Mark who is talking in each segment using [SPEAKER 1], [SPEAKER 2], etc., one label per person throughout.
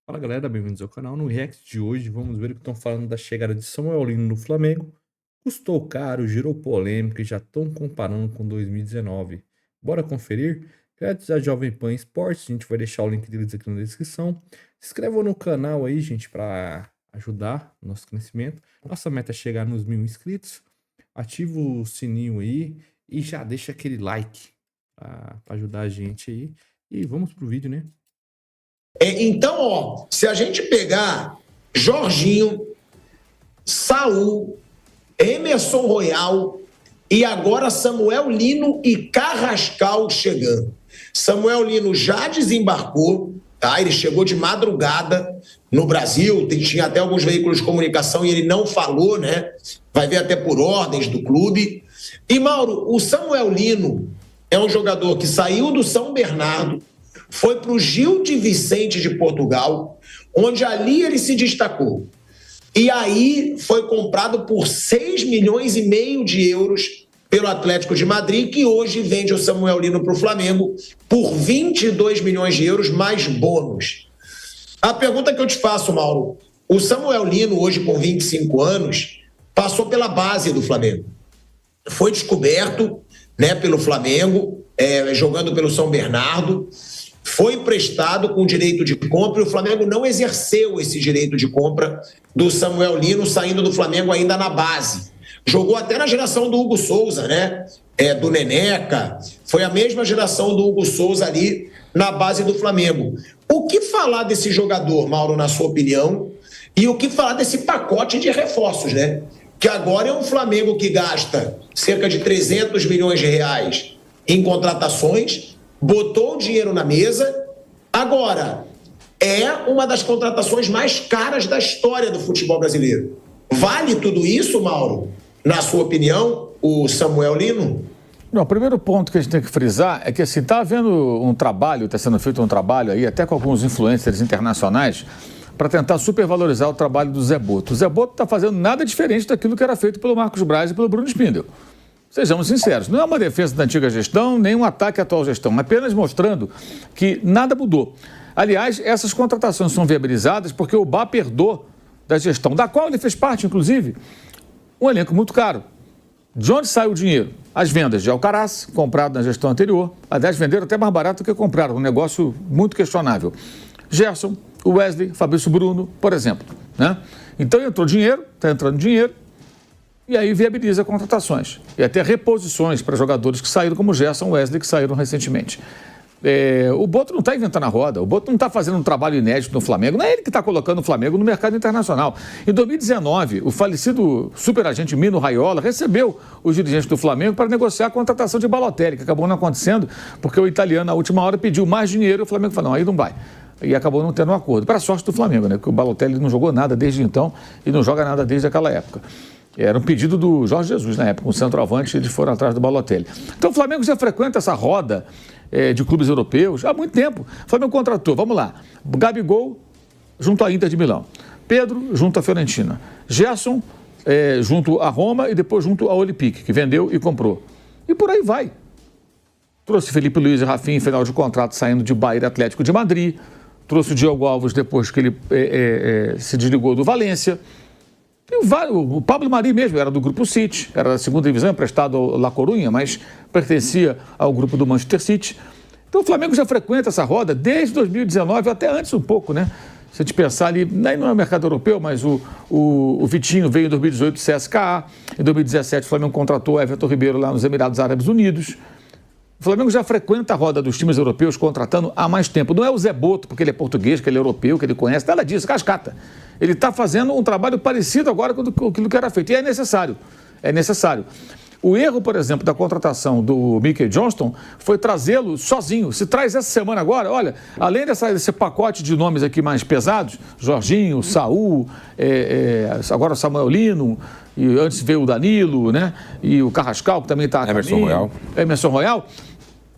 [SPEAKER 1] Fala galera, bem-vindos ao canal. No React de hoje vamos ver o que estão falando da chegada de Samuel Lino no Flamengo. Custou caro, gerou polêmica e já estão comparando com 2019. Bora conferir? Créditos da Jovem Pan Esportes, a gente vai deixar o link deles aqui na descrição. Se inscrevam no canal aí, gente, para ajudar o nosso crescimento. Nossa meta é chegar nos 1000 inscritos. Ativa o sininho aí e já deixa aquele like para ajudar a gente aí. E vamos pro vídeo, né?
[SPEAKER 2] Então, ó, se a gente pegar Jorginho, Saul, Emerson Royal e agora Samuel Lino e Carrascal chegando. Samuel Lino já desembarcou, tá? Ele chegou de madrugada no Brasil, tinha até alguns veículos de comunicação e ele não falou, né? Vai ver até por ordens do clube. E, Mauro, o Samuel Lino é um jogador que saiu do São Bernardo, foi para o Gil de Vicente de Portugal, onde ali ele se destacou. E aí foi comprado por 6,5 milhões de euros pelo Atlético de Madrid, que hoje vende o Samuel Lino para o Flamengo por 22 milhões de euros mais bônus. A pergunta que eu te faço, Mauro, o Samuel Lino, hoje com 25 anos, passou pela base do Flamengo. Foi descoberto, né, pelo Flamengo, jogando pelo São Bernardo, foi emprestado com direito de compra e o Flamengo não exerceu esse direito de compra do Samuel Lino, saindo do Flamengo ainda na base. Jogou até na geração do Hugo Souza, né? Do Neneca. Foi a mesma geração do Hugo Souza ali na base do Flamengo. O que falar desse jogador, Mauro, na sua opinião? E o que falar desse pacote de reforços, né? Que agora é um Flamengo que gasta cerca de 300 milhões de reais em contratações, botou o dinheiro na mesa. Agora, é uma das contratações mais caras da história do futebol brasileiro. Vale tudo isso, Mauro? Na sua opinião, o Samuel Lino?
[SPEAKER 3] Não, o primeiro ponto que a gente tem que frisar é que assim, está havendo um trabalho, está sendo feito um trabalho aí, até com alguns influencers internacionais, para tentar supervalorizar o trabalho do Zé Boto. O Zé Boto está fazendo nada diferente daquilo que era feito pelo Marcos Braz e pelo Bruno Spindel. Sejamos sinceros, não é uma defesa da antiga gestão, nem um ataque à atual gestão, apenas mostrando que nada mudou. Aliás, essas contratações são viabilizadas porque o Bá herdou da gestão, da qual ele fez parte, inclusive, um elenco muito caro. De onde saiu o dinheiro? As vendas de Alcaraz, comprado na gestão anterior. Aliás, venderam até mais barato do que compraram, um negócio muito questionável. Gerson, Wesley, Fabrício Bruno, por exemplo, né? Então entrou dinheiro, está entrando dinheiro, e aí viabiliza contratações. E até reposições para jogadores que saíram, como Gerson, Wesley, que saíram recentemente. O Boto não está inventando a roda, o Boto não está fazendo um trabalho inédito no Flamengo, não é ele que está colocando o Flamengo no mercado internacional. Em 2019, o falecido superagente Mino Raiola recebeu os dirigentes do Flamengo para negociar a contratação de Balotelli, que acabou não acontecendo, porque o italiano, na última hora, pediu mais dinheiro e o Flamengo falou, não, aí não vai. E acabou não tendo um acordo. Para a sorte do Flamengo, né? Porque o Balotelli não jogou nada desde então e não joga nada desde aquela época. Era um pedido do Jorge Jesus na época, um centroavante, eles foram atrás do Balotelli. Então o Flamengo já frequenta essa roda de clubes europeus há muito tempo. O Flamengo contratou, vamos lá, Gabigol junto à Inter de Milão, Pedro junto à Fiorentina, Gerson junto à Roma e depois junto ao Olympique, que vendeu e comprou. E por aí vai. Trouxe Felipe Luiz e Rafinha em final de contrato saindo de Bahia e Atlético de Madrid, trouxe o Diogo Alves depois que ele se desligou do Valência. O Pablo Mari mesmo era do Grupo City, era da segunda divisão, emprestado ao La Coruña, mas pertencia ao grupo do Manchester City. Então o Flamengo já frequenta essa roda desde 2019, até antes um pouco, né? Se a gente pensar ali, nem no mercado europeu, mas o Vitinho veio em 2018 do CSKA, em 2017 o Flamengo contratou o Everton Ribeiro lá nos Emirados Árabes Unidos. O Flamengo já frequenta a roda dos times europeus contratando há mais tempo. Não é o Zé Boto, porque ele é português, que ele é europeu, que ele conhece, nada disso, cascata. Ele está fazendo um trabalho parecido agora com aquilo que era feito. E é necessário. É necessário. O erro, por exemplo, da contratação do Mickey Johnston foi trazê-lo sozinho. Se traz essa semana agora, olha, além desse pacote de nomes aqui mais pesados, Jorginho, Saul, agora o Samuel Lino, e antes veio o Danilo, né? E o Carrascal, que também está aqui. Emerson Royal.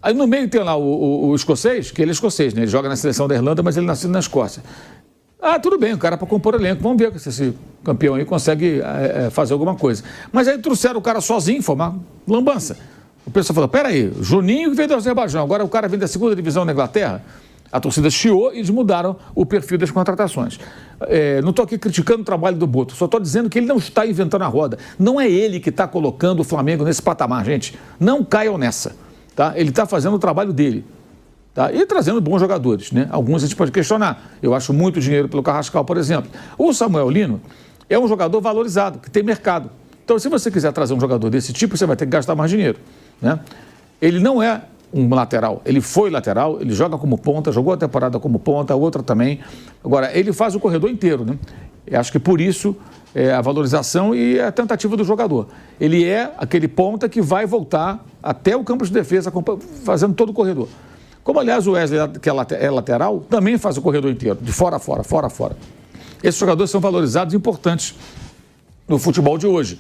[SPEAKER 3] Aí no meio tem lá o escocês, que ele é escocês, né? Ele joga na seleção da Irlanda, mas ele nasceu na Escócia. Ah, tudo bem, o cara para compor elenco. Vamos ver se esse campeão aí consegue fazer alguma coisa. Mas aí trouxeram o cara sozinho, foi uma lambança. O pessoal falou, peraí, Juninho que veio do Azerbaijão, agora o cara vem da segunda divisão na Inglaterra. A torcida chiou e eles mudaram o perfil das contratações. Não estou aqui criticando o trabalho do Boto, só estou dizendo que ele não está inventando a roda. Não é ele que está colocando o Flamengo nesse patamar, gente. Não caiam nessa. Tá? Ele está fazendo o trabalho dele. Tá? E trazendo bons jogadores, né? Alguns a gente pode questionar. Eu acho muito dinheiro pelo Carrascal, por exemplo. O Samuel Lino é um jogador valorizado, que tem mercado. Então, se você quiser trazer um jogador desse tipo, você vai ter que gastar mais dinheiro, né? Ele não é um lateral, ele foi lateral, ele joga como ponta, jogou a temporada como ponta, a outra também. Agora, ele faz o corredor inteiro, né? Eu acho que por isso a valorização e a tentativa do jogador. Ele é aquele ponta que vai voltar até o campo de defesa, fazendo todo o corredor. Como, aliás, o Wesley, que é lateral, também faz o corredor inteiro, de fora a fora, fora a fora. Esses jogadores são valorizados e importantes no futebol de hoje.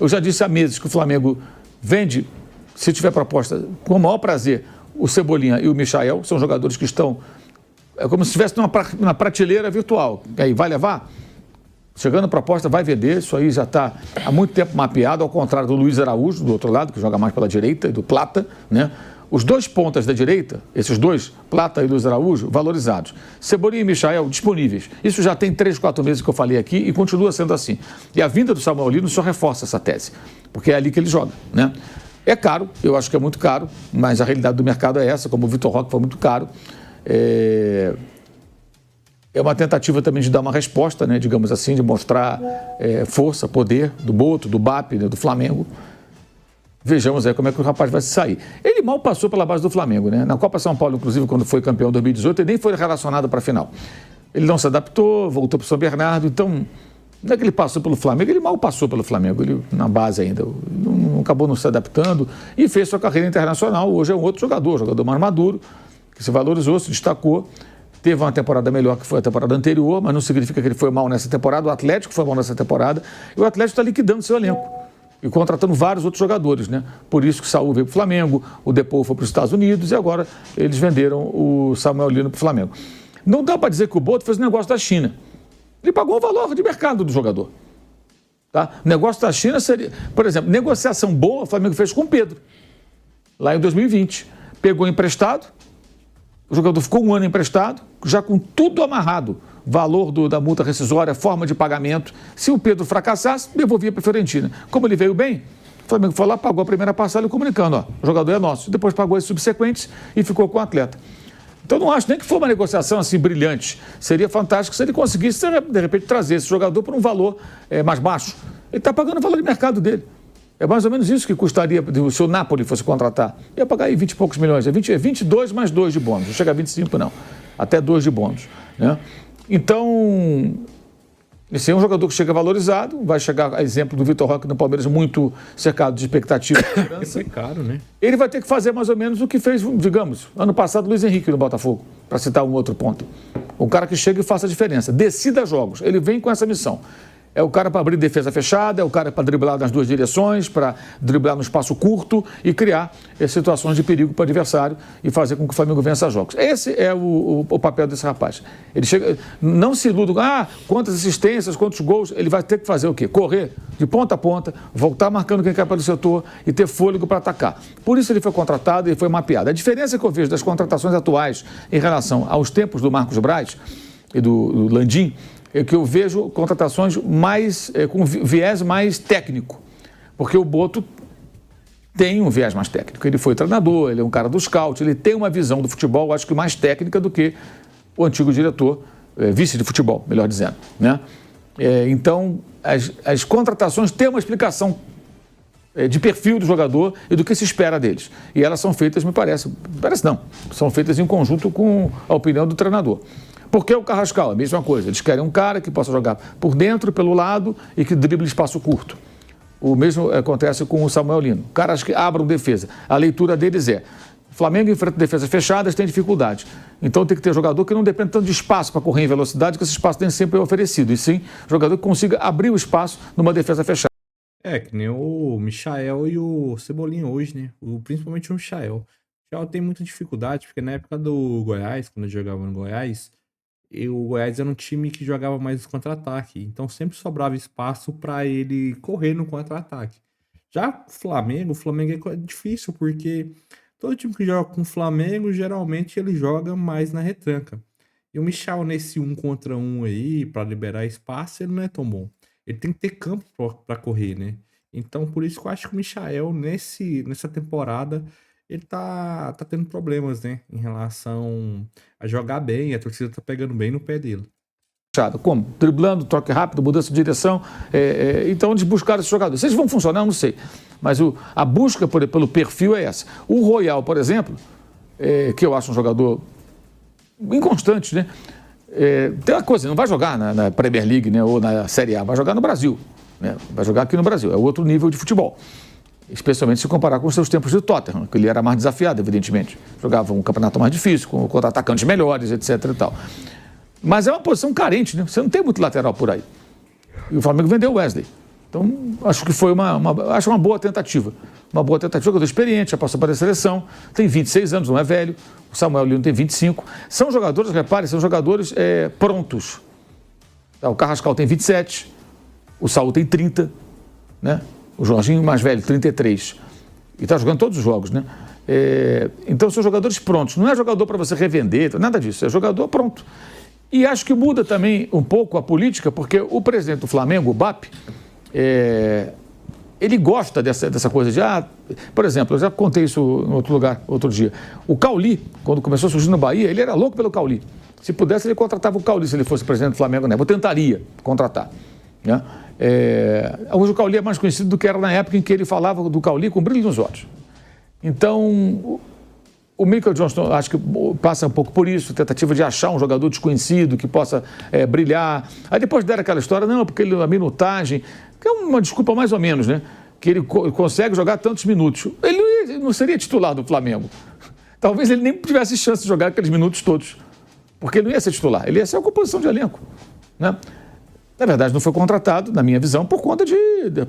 [SPEAKER 3] Eu já disse há meses que o Flamengo vende, se tiver proposta, com o maior prazer, o Cebolinha e o Michael. São jogadores que estão... É como se estivesse numa prateleira virtual. Aí, vai levar? Chegando a proposta, vai vender. Isso aí já está há muito tempo mapeado, ao contrário do Luiz Araújo, do outro lado, que joga mais pela direita, e do Plata, né? Os dois pontas da direita, esses dois, Plata e Luiz Araújo, valorizados. Cebolinha e Michael disponíveis. Isso já tem 3, 4 meses que eu falei aqui e continua sendo assim. E a vinda do Samuel Lino só reforça essa tese, porque é ali que ele joga, né? É caro, eu acho que é muito caro, mas a realidade do mercado é essa, como o Vitor Roque foi muito caro. É uma tentativa também de dar uma resposta, né, digamos assim, de mostrar força, poder do Boto, do BAP, né, do Flamengo. Vejamos aí como é que o rapaz vai se sair. Ele mal passou pela base do Flamengo, né? Na Copa São Paulo, inclusive, quando foi campeão em 2018, ele nem foi relacionado para a final. Ele não se adaptou, voltou para o São Bernardo, então... Não é que ele passou pelo Flamengo, ele mal passou pelo Flamengo, ele na base ainda, não acabou não se adaptando e fez sua carreira internacional. Hoje é um outro jogador mais maduro, que se valorizou, se destacou, teve uma temporada melhor que foi a temporada anterior, mas não significa que ele foi mal nessa temporada. O Atlético foi mal nessa temporada e o Atlético está liquidando seu elenco e contratando vários outros jogadores, né? Por isso que o Saúl veio para o Flamengo, o Depou foi para os Estados Unidos e agora eles venderam o Samuel Lino para o Flamengo. Não dá para dizer que o Boto fez um negócio da China. Ele pagou o valor de mercado do jogador. Tá? O negócio da China seria... Por exemplo, negociação boa o Flamengo fez com o Pedro, lá em 2020. Pegou emprestado, o jogador ficou um ano emprestado, já com tudo amarrado. Valor da multa rescisória, forma de pagamento. Se o Pedro fracassasse, devolvia para a Fiorentina. Como ele veio bem, o Flamengo foi lá, pagou a primeira parcela comunicando, ó, o jogador é nosso. Depois pagou as subsequentes e ficou com o atleta. Então, não acho nem que foi uma negociação assim brilhante. Seria fantástico se ele conseguisse, de repente, trazer esse jogador por um valor mais baixo. Ele está pagando o valor de mercado dele. É mais ou menos isso que custaria se o Napoli fosse contratar. Ia pagar aí 20 e poucos milhões. É 22 mais 2 de bônus. Não chega a 25, não. Até 2 de bônus, né? Então, esse é um jogador que chega valorizado, vai chegar, a exemplo do Vitor Roque no Palmeiras, muito cercado de expectativa.
[SPEAKER 1] É caro, né?
[SPEAKER 3] Ele vai ter que fazer mais ou menos o que fez, digamos, ano passado, Luiz Henrique no Botafogo, para citar um outro ponto. Um cara que chega e faça a diferença, decida jogos. Ele vem com essa missão. É o cara para abrir defesa fechada, é o cara para driblar nas duas direções, para driblar no espaço curto e criar situações de perigo para o adversário e fazer com que o Flamengo vença jogos. Esse é o papel desse rapaz. Ele chega, não se iluda, quantas assistências, quantos gols, ele vai ter que fazer o quê? Correr de ponta a ponta, voltar marcando quem cai pelo setor e ter fôlego para atacar. Por isso ele foi contratado e foi mapeado. A diferença que eu vejo das contratações atuais em relação aos tempos do Marcos Braz e do Landim, é que eu vejo contratações mais com viés mais técnico, porque o Boto tem um viés mais técnico. Ele foi treinador, ele é um cara do scout, ele tem uma visão do futebol, acho que mais técnica do que o antigo diretor, vice de futebol, melhor dizendo, né? Então, as contratações têm uma explicação de perfil do jogador e do que se espera deles. E elas são feitas, me parece não, são feitas em conjunto com a opinião do treinador. Porque o Carrascal, a mesma coisa. Eles querem um cara que possa jogar por dentro, pelo lado e que drible espaço curto. O mesmo acontece com o Samuel Lino. Caras que abram defesa. A leitura deles é: Flamengo enfrenta defesas fechadas, tem dificuldade. Então tem que ter jogador que não depende tanto de espaço para correr em velocidade, que esse espaço nem sempre é oferecido. E sim, jogador que consiga abrir o espaço numa defesa fechada.
[SPEAKER 1] Que nem o Michael e o Cebolinha hoje, né? Principalmente o Michael. O Michael tem muita dificuldade, porque na época do Goiás, quando eu jogava no Goiás, o Goiás era um time que jogava mais contra-ataque, então sempre sobrava espaço para ele correr no contra-ataque. Já o Flamengo é difícil, porque Todo time que joga com o Flamengo, geralmente ele joga mais na retranca. E o Michel nesse 1 contra 1 aí, para liberar espaço, ele não é tão bom. Ele tem que ter campo para correr, né? Então, por isso que eu acho que o Michael, nessa temporada, ele tá tendo problemas, né? Em relação a jogar bem, a torcida tá pegando bem no pé dele.
[SPEAKER 3] Como? Driblando, toque rápido, mudança de direção. Então, eles buscaram esse jogador. Se eles vão funcionar, eu não sei. Mas a busca pelo perfil é essa. O Royal, por exemplo, que eu acho um jogador inconstante, né? Tem uma coisa, não vai jogar na Premier League, né, ou na Série A, vai jogar no Brasil. Né? Vai jogar aqui no Brasil. É outro nível de futebol. Especialmente se comparar com os seus tempos de Tottenham, que ele era mais desafiado, evidentemente. Jogava um campeonato mais difícil, contra atacantes melhores, etc. e tal. Mas é uma posição carente, né? Você não tem muito lateral por aí. E o Flamengo vendeu o Wesley. Então, acho que foi uma boa tentativa. Uma boa tentativa, jogador experiente, já passou para a seleção, tem 26 anos, não é velho. O Samuel Lino tem 25. São jogadores, repare, são jogadores prontos. O Carrascal tem 27, o Saúl tem 30, né? O Jorginho, mais velho, 33. E está jogando todos os jogos, né? Então, são jogadores prontos. Não é jogador para você revender, nada disso. É jogador pronto. E acho que muda também um pouco a política, porque o presidente do Flamengo, o BAP, ele gosta dessa coisa de... por exemplo, eu já contei isso em outro lugar, outro dia. O Cauli, quando começou a surgir no Bahia, ele era louco pelo Cauli. Se pudesse, ele contratava o Cauli, se ele fosse presidente do Flamengo, né? Eu tentaria contratar. Né? Hoje o Cauli é mais conhecido do que era na época em que ele falava do Cauli com brilho nos olhos. Então, o Michael Johnston acho que passa um pouco por isso, tentativa de achar um jogador desconhecido que possa brilhar. Aí depois deram aquela história, não, porque a minutagem, que é uma desculpa mais ou menos, né? Que ele consegue jogar tantos minutos. Ele não seria titular do Flamengo. Talvez ele nem tivesse chance de jogar aqueles minutos todos, porque ele não ia ser titular, ele ia ser a composição de elenco, né? Na verdade, não foi contratado, na minha visão, por conta de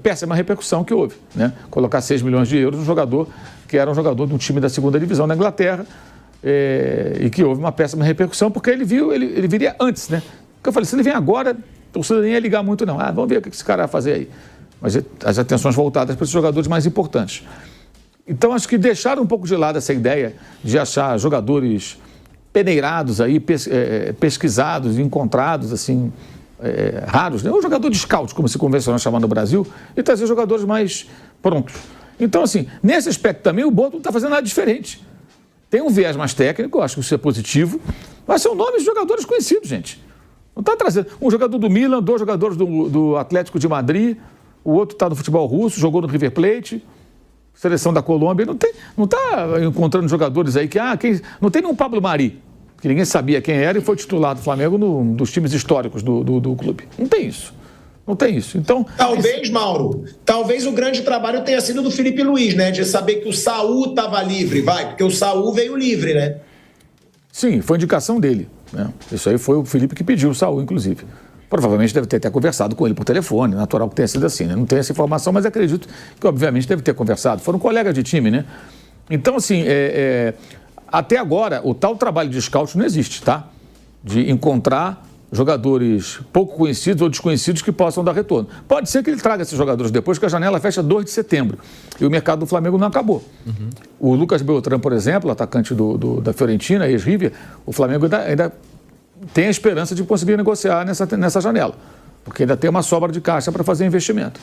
[SPEAKER 3] péssima repercussão que houve, né? Colocar 6 milhões de euros num jogador que era um jogador de um time da segunda divisão na Inglaterra e que houve uma péssima repercussão, porque ele viria antes, né? Porque eu falei, se ele vem agora, a torcida nem ia ligar muito não. Vamos ver o que esse cara vai fazer aí. Mas as atenções voltadas para esses jogadores mais importantes. Então, acho que deixaram um pouco de lado essa ideia de achar jogadores peneirados aí, pesquisados, encontrados, assim... raros, né? O jogador de scout, como se convencionou chamar no Brasil, e trazer jogadores mais prontos. Então, assim, nesse aspecto também, o Boto não está fazendo nada diferente. Tem um viés mais técnico, eu acho que isso é positivo, mas são nomes de jogadores conhecidos, gente. Não está trazendo um jogador do Milan, 2 jogadores do Atlético de Madrid, o outro está no futebol russo, jogou no River Plate, seleção da Colômbia, não está encontrando jogadores aí que, não tem nenhum Pablo Mari, que ninguém sabia quem era e foi titular do Flamengo dos times históricos do clube. Não tem isso. Não tem isso. Então,
[SPEAKER 2] talvez, Mauro, talvez o grande trabalho tenha sido do Felipe Luiz, né? De saber que o Saúl estava livre, porque o Saúl veio livre, né?
[SPEAKER 3] Sim, foi indicação dele, né? Isso aí foi o Felipe que pediu o Saúl, inclusive. Provavelmente deve ter até conversado com ele por telefone, natural que tenha sido assim, né? Não tenho essa informação, mas acredito que, obviamente, deve ter conversado. Foram colegas de time, né? Então, assim, até agora, o tal trabalho de scout não existe, tá? De encontrar jogadores pouco conhecidos ou desconhecidos que possam dar retorno. Pode ser que ele traga esses jogadores depois, que a janela fecha 2 de setembro e o mercado do Flamengo não acabou. Uhum. O Lucas Beltrán, por exemplo, atacante da Fiorentina, ex-River, o Flamengo ainda tem a esperança de conseguir negociar nessa janela, porque ainda tem uma sobra de caixa para fazer investimento.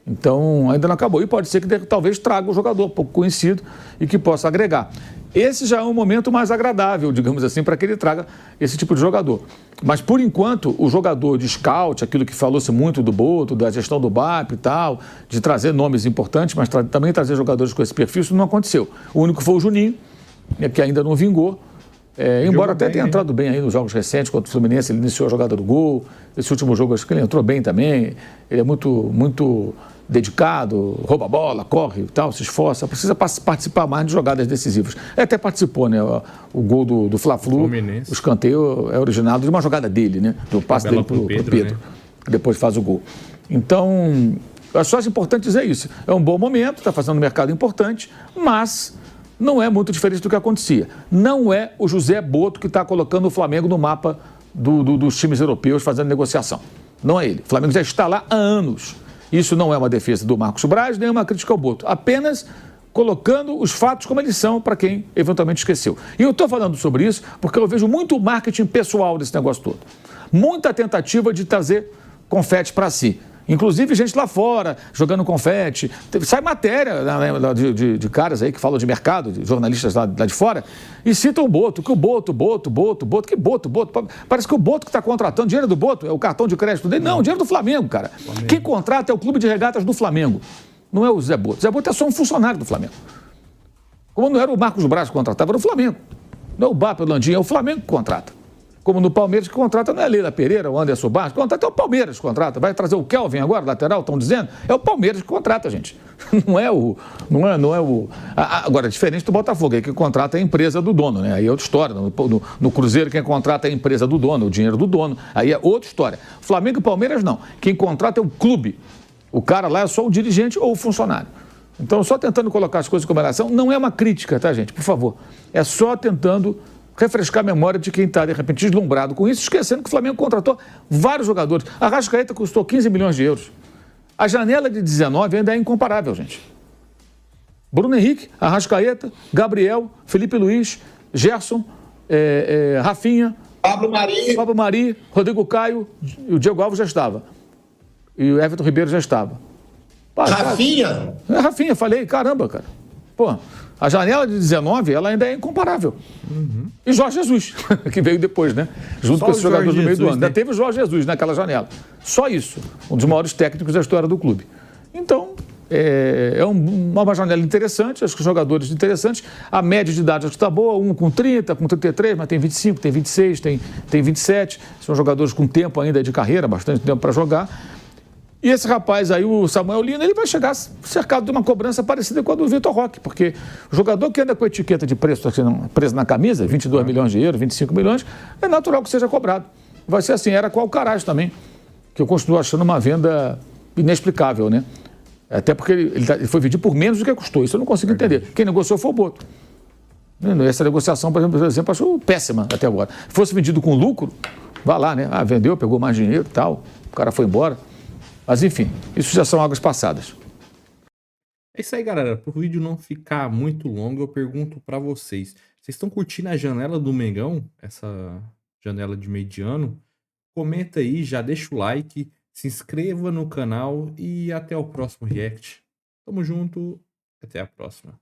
[SPEAKER 3] Então, ainda não acabou. E pode ser que talvez traga um jogador pouco conhecido e que possa agregar. Esse já é um momento mais agradável, digamos assim, para que ele traga esse tipo de jogador. Mas, por enquanto, o jogador de scout, aquilo que falou-se muito do Boto, da gestão do BAP e tal, de trazer nomes importantes, mas também trazer jogadores com esse perfil, isso não aconteceu. O único foi o Juninho, que ainda não vingou. Embora até tenha entrado bem aí nos jogos recentes contra o Fluminense, ele iniciou a jogada do gol. Esse último jogo, acho que ele entrou bem também. Ele é muito dedicado, rouba a bola, corre e tal, se esforça. Precisa participar mais de jogadas decisivas. Ele até participou, né? O gol do Fla-Flu, o escanteio é originado de uma jogada dele, né? Do passe dele pro Pedro, né? Que depois faz o gol. Então, eu acho importante dizer isso. É um bom momento, está fazendo um mercado importante, mas não é muito diferente do que acontecia. Não é o José Boto que está colocando o Flamengo no mapa dos times europeus fazendo negociação. Não é ele. O Flamengo já está lá há anos. Isso não é uma defesa do Marcos Braz, nem uma crítica ao Boto. Apenas colocando os fatos como eles são para quem eventualmente esqueceu. E eu estou falando sobre isso porque eu vejo muito marketing pessoal desse negócio todo. Muita tentativa de trazer confete para si. Inclusive gente lá fora jogando confete. Sai matéria de caras aí que falam de mercado, de jornalistas lá de fora, e citam o Boto, que o Boto. Que Boto? Parece que o Boto que está contratando, dinheiro do Boto é o cartão de crédito dele. Não, dinheiro do Flamengo, cara. Quem contrata é o Clube de Regatas do Flamengo. Não é o Zé Boto. Zé Boto é só um funcionário do Flamengo. Como não era o Marcos Braz que contratava, era o Flamengo. Não é o Bap, o Landim, é o Flamengo que contrata. Como no Palmeiras, que contrata não é a Leila Pereira, o Anderson Barros, contrata é o Palmeiras que contrata. Vai trazer o Kelvin agora, lateral, estão dizendo? É o Palmeiras que contrata, gente. Não é o... Agora, é diferente do Botafogo, aí quem contrata é a empresa do dono, né? Aí é outra história. No Cruzeiro, quem contrata é a empresa do dono, o dinheiro do dono. Aí é outra história. Flamengo e Palmeiras, não. Quem contrata é o clube. O cara lá é só o dirigente ou o funcionário. Então, só tentando colocar as coisas como elas são, não é uma crítica, tá, gente? Por favor. É só tentando refrescar a memória de quem está, de repente, deslumbrado com isso, esquecendo que o Flamengo contratou vários jogadores. A Arrascaeta custou 15 milhões de euros. A janela de 19 ainda é incomparável, gente. Bruno Henrique, Arrascaeta, Gabriel, Felipe Luiz, Gerson, Rafinha, Pablo Mari, Rodrigo Caio, e o Diego Alves já estava. E o Everton Ribeiro já estava.
[SPEAKER 2] Rafinha?
[SPEAKER 3] Rafinha, falei, caramba, cara. Pô, a janela de 19, ela ainda é incomparável. E Jorge Jesus, que veio depois, né? Junto com esses jogadores do meio do ano. Ainda teve o Jorge Jesus naquela janela. Só isso. Um dos maiores técnicos da história do clube. Então, é uma janela interessante, acho que os jogadores interessantes. A média de idade acho que está boa, um com 30, com 33, mas tem 25, tem 26, tem 27. São jogadores com tempo ainda de carreira, bastante tempo para jogar. E esse rapaz aí, o Samuel Lino, ele vai chegar cercado de uma cobrança parecida com a do Vitor Roque, porque o jogador que anda com a etiqueta de preço preso na camisa, 22 milhões de euros, 25 milhões, é natural que seja cobrado. Vai ser assim, era com o Alcaraz também, que eu continuo achando uma venda inexplicável, né? Até porque ele foi vendido por menos do que custou, isso eu não consigo entender. Quem negociou foi o Boto. Essa negociação, por exemplo, achou péssima até agora. Se fosse vendido com lucro, vá lá, né? Ah, vendeu, pegou mais dinheiro e tal, o cara foi embora. Mas, enfim, isso já são águas passadas.
[SPEAKER 1] É isso aí, galera. Para o vídeo não ficar muito longo, eu pergunto para vocês. Vocês estão curtindo a janela do Mengão? Essa janela de meio de ano? Comenta aí, já deixa o like, se inscreva no canal e até o próximo react. Tamo junto, até a próxima.